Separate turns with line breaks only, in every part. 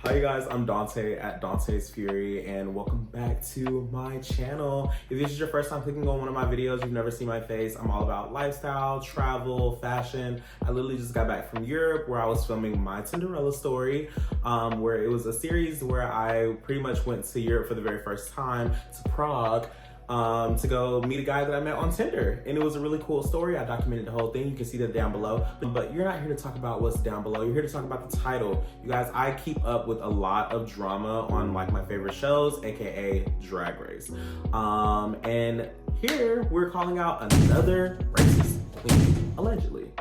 Hi guys, I'm Dante at Dante's Fury and welcome back to my channel. If this is your first time clicking on one of my videos, you've never seen my face, I'm all about lifestyle, travel, fashion. I literally just got back from Europe where I was filming my Cinderella story, where it was a series where I pretty much went to Europe for the very first time, to Prague, to go meet a guy that I met on Tinder. And it was a really cool story. I documented the whole thing. You can see that down below. But you're not here to talk about what's down below. You're here to talk about the title. You guys, I keep up with a lot of drama on like my favorite shows, aka Drag Race. And here we're calling out another racist queen, allegedly.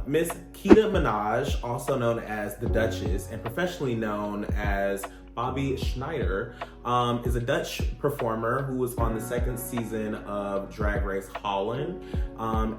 Miss Keta Minaj, also known as the Duchess and professionally known as Bobby Schneider, is a Dutch performer who was on the second season of Drag Race Holland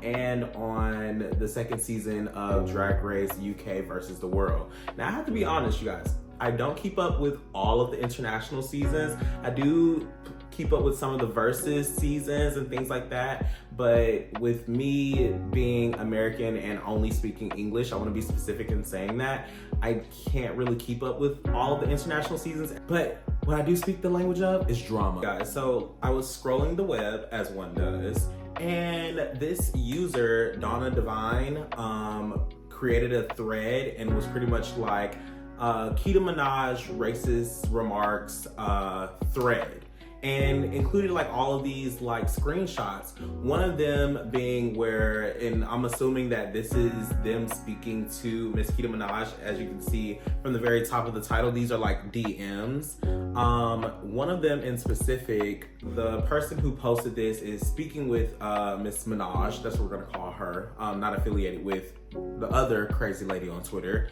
and on the second season of Drag Race UK versus the World. Now I have to be honest, you guys, I don't keep up with all of the international seasons. I do keep up with some of the versus seasons and things like that, but with me being American and only speaking English, I want to be specific in saying that I can't really keep up with all of the international seasons, but what I do speak the language of is drama. Guys, so I was scrolling the web as one does, and this user, Donna Divine, created a thread and was pretty much like Keta Minaj racist remarks thread, and included like all of these like screenshots. One of them being where, and I'm assuming that this is them speaking to Miss Keta Minaj, as you can see from the very top of the title, these are like DMs. One of them in specific, the person who posted this is speaking with Miss Minaj, that's what we're gonna call her, not affiliated with the other crazy lady on Twitter.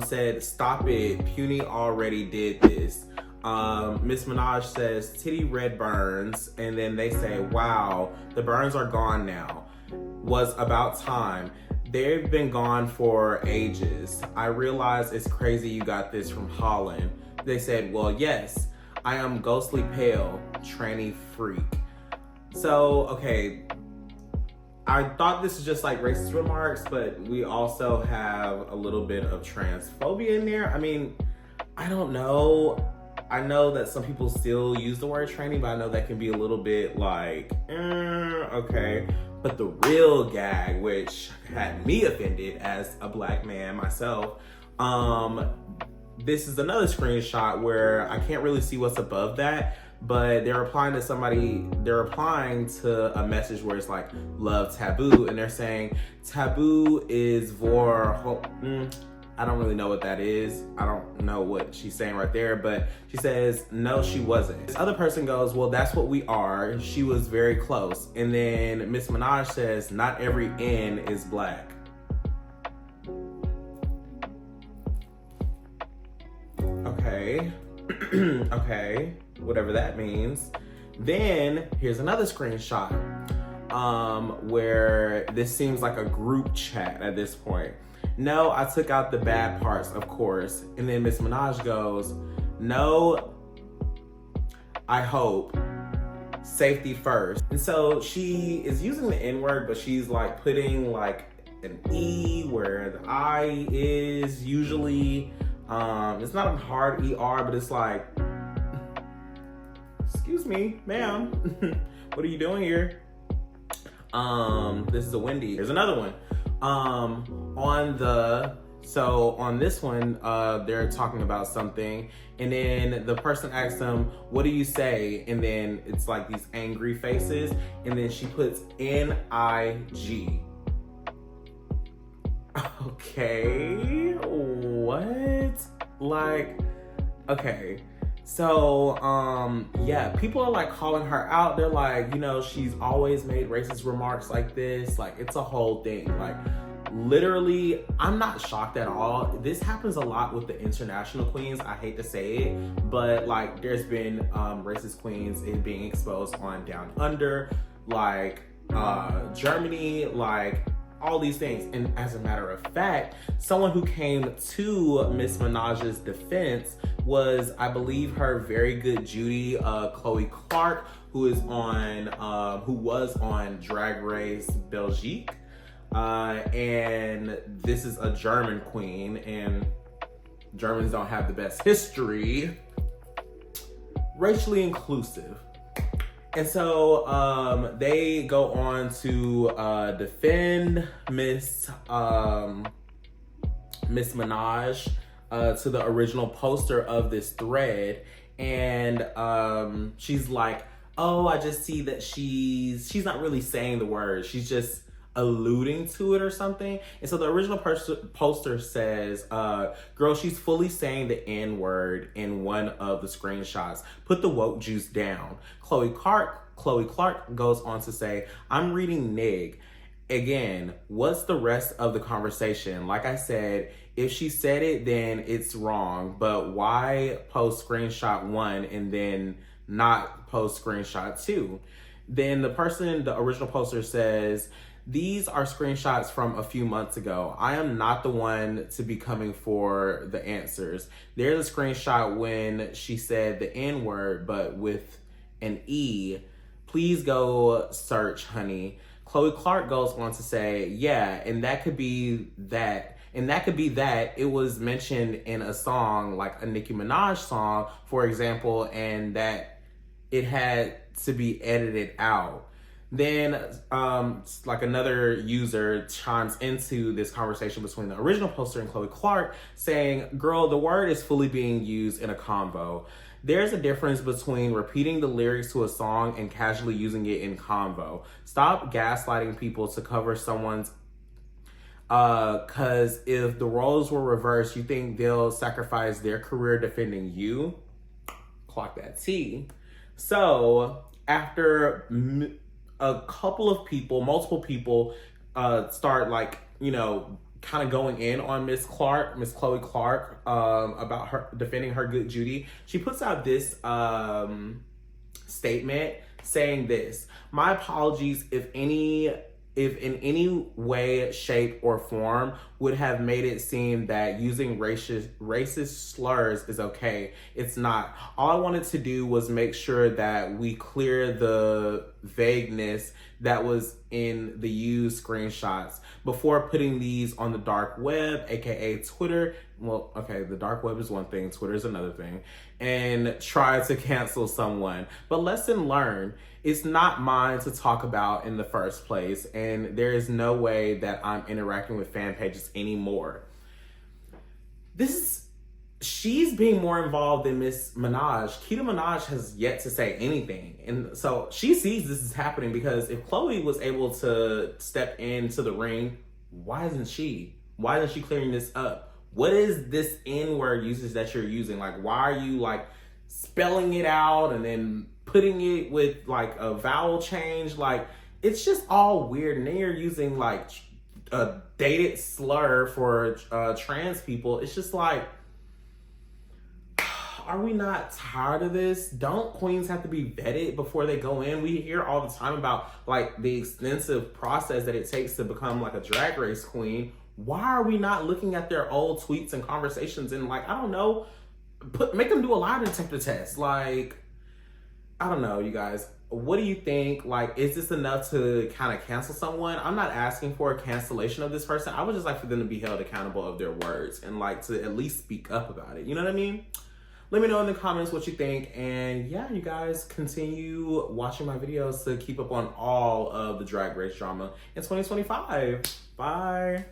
Said, "Stop it, Puny already did this." Miss Minaj says, "Titty red burns," and then they say, "Wow, the burns are gone now. Was about time. They've been gone for ages. I realize it's crazy you got this from Holland." They said, "Well, yes, I am ghostly pale, tranny freak." So, okay, I thought this was just like racist remarks, but we also have a little bit of transphobia in there. I mean, I don't know. I know that some people still use the word tranny, but I know that can be a little bit like, okay. But the real gag, which had me offended as a black man myself, this is another screenshot where I can't really see what's above that, but they're replying to a message where it's like, "Love taboo," and they're saying taboo is for I don't really know what that is. I don't know what she's saying right there, but she says, "No, she wasn't." This other person goes, "Well, that's what we are. She was very close." And then Miss Minaj says, "Not every N is black." Okay. Okay, whatever that means. Then here's another screenshot where this seems like a group chat at this point. "No, I took out the bad parts, of course." And then Miss Minaj goes, "No, I hope. Safety first." And so she is using the N-word, but she's like putting like an E where the I is usually. It's not a hard ER, but it's like, "Excuse me, ma'am, what are you doing here?" This is a Wendy. Here's another one. On this one, they're talking about something, and then the person asks them, "What do you say?" And then it's like these angry faces, and then she puts NIG. Okay, what? Like, okay. So, yeah, people are like calling her out. They're like, you know, she's always made racist remarks like this. Like, it's a whole thing. Like, literally, I'm not shocked at all. This happens a lot with the international queens. I hate to say it, but like, there's been racist queens being exposed on Down Under, like Germany, like all these things. And as a matter of fact, someone who came to Miss Minaj's defense was, I believe, her very good Judy, Chloe Clark, who was on Drag Race Belgique. And this is a German queen, and Germans don't have the best history, racially inclusive. And so they go on to defend Miss Minaj to the original poster of this thread. And she's like, oh, I just see that she's not really saying the words. She's just alluding to it or something. And so the original poster says, girl, she's fully saying the N-word in one of the screenshots. Put the woke juice down. Chloe Clark goes on to say, I'm reading nig. Again, what's the rest of the conversation? Like I said, if she said it, then it's wrong. But why post screenshot 1 and then not post screenshot 2? Then the original poster says, these are screenshots from a few months ago. I am not the one to be coming for the answers. There's a screenshot when she said the N-word, but with an E. Please go search, honey. Chloe Clark goes on to say, yeah, and that could be that. And that could be that it was mentioned in a song, like a Nicki Minaj song, for example, and that it had to be edited out. Then like another user chimes into this conversation between the original poster and Chloe Clark saying, girl, the word is fully being used in a convo. There's a difference between repeating the lyrics to a song and casually using it in convo. Stop gaslighting people to cover someone's cause if the roles were reversed, you think they'll sacrifice their career defending you? Clock that T. So after a couple of people, multiple people start like, you know, kind of going in on Miss Chloe Clark, about her defending her good Judy. She puts out this statement saying this: my apologies if in any way, shape, or form would have made it seem that using racist slurs is okay. It's not. All I wanted to do was make sure that we clear the vagueness that was in the used screenshots before putting these on the dark web, aka Twitter. Well, okay, the dark web is one thing, Twitter is another thing, and try to cancel someone. But lesson learned, it's not mine to talk about in the first place, and there is no way that I'm interacting with fan pages anymore. She's being more involved than Miss Minaj. Keta Minaj has yet to say anything. And so she sees this is happening, because if Chloe was able to step into the ring, why isn't she? Why isn't she clearing this up? What is this N-word usage that you're using? Like, why are you like spelling it out and then putting it with like a vowel change? Like, it's just all weird. And then you're using like a dated slur for trans people. It's just like, are we not tired of this? Don't queens have to be vetted before they go in? We hear all the time about like the extensive process that it takes to become like a drag race queen. Why are we not looking at their old tweets and conversations and like, I don't know, make them do a lie detector test? Like, I don't know, you guys. What do you think? Like, is this enough to kind of cancel someone? I'm not asking for a cancellation of this person. I would just like for them to be held accountable of their words and like to at least speak up about it. You know what I mean? Let me know in the comments what you think. And yeah, you guys continue watching my videos to keep up on all of the drag race drama in 2025. Bye.